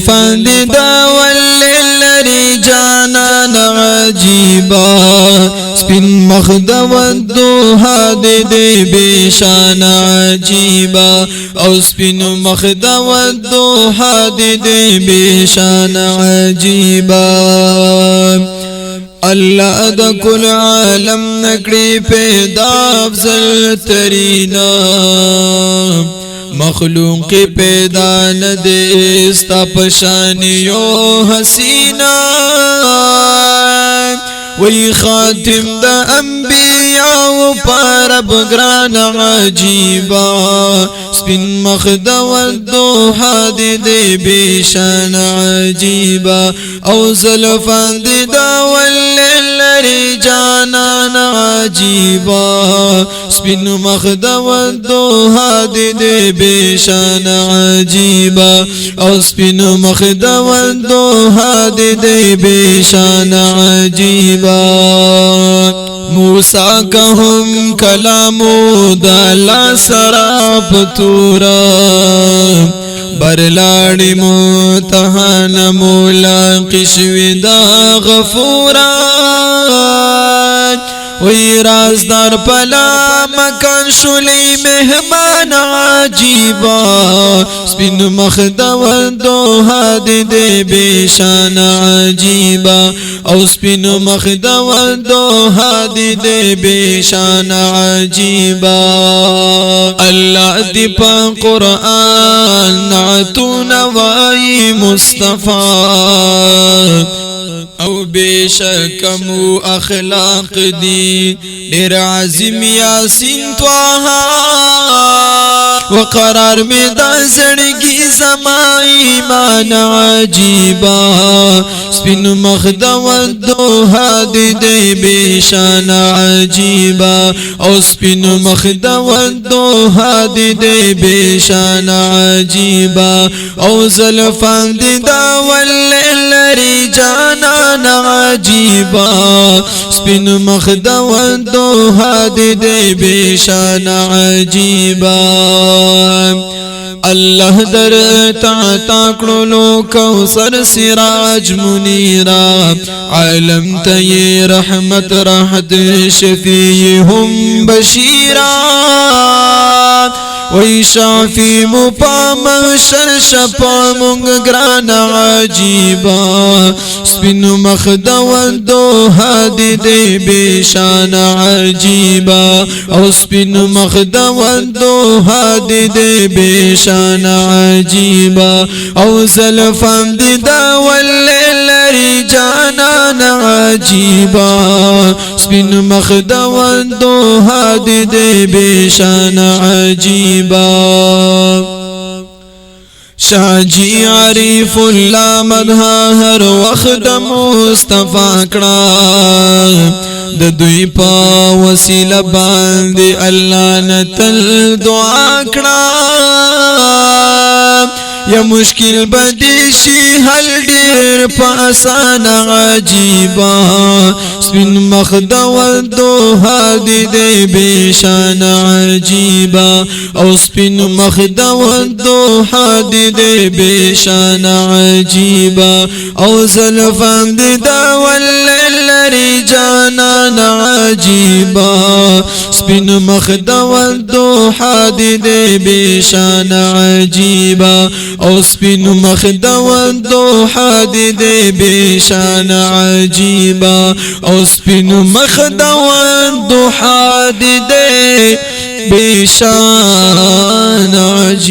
زلفان دی دا واللری جانان عجیبا سپین مخد والدوحا دی بیشان عجیبا او سپین مخد والدوحا دی بیشان عجیبا اللہ دا کل عالم نکڑی پیدا افضل ترینا مخلوق پیدا ندے استا پشانیو حسینہ وی خاتم دا انبیاء پارب گران عجیبا سپین مخد والدوحا دی بیشان عجیبا او زلفان دی دا واللری جانان عجیبا سپین مخد والدوحا دی بیشان عجیبا او سپین مخد والدوحا دی بیشان عجیبا موسیٰ کا ہم کلامو دالا سراب تورا برلاڑی متحان مولا قشوی دا غفورا وی رازدار پلا مکان شلی مہمان عجیبا سپین مخد والدوحا دی بیشان عجیبا او سپین مخد والدوحا دی بیشان عجیبا اللہ دی پا قرآن نعتو نوائی مصطفیٰ او بیشکمو اخلاق دی دیر عظیم یاسین توہا وقرار میں دا زڑگی زما ایمان عجیبا سپین مخد والدوحا دی بیشان عجیبا او سپین مخد والدوحا دی بیشان عجیبا او زلفان دی دا واللری جانان عجیبا سپین مخد والدوحا دی بیشان عجیبا اللہ در تاکڑلو کوثر سراج منیرا عالم تی رحمت راحت شفیہم بشیرا وی شافی مپا محشر شپا منگ گران عجیبا سپین مخد والدوحا دی بیشان عجیبا او سپین مخد والدوحا دی بیشان عجیبا او زلفان دی دا واللری جانان عجیبا سپین مخد والدوحا دی بیشان عجیبا شاہ جی عریف اللہ مدحا ہر وقت مصطفیٰ کڑا دوی پا وسیلہ باندی اللہ نتل دعا کڑا یا مشکل بدیشی حل دیر پاسان عجیبا سپین مخد والدوحا دی بیشان عجیبا او سپین مخد والدوحا دی بیشان عجیبا او زلفان دی دا واللری جانان عجیبا سپین مخد والدوحا دی بیشان عجیبا او سپین مخد والدوحا دی بیشان عجیبا او سپین مخد والدوحا دی بیشان عجیبا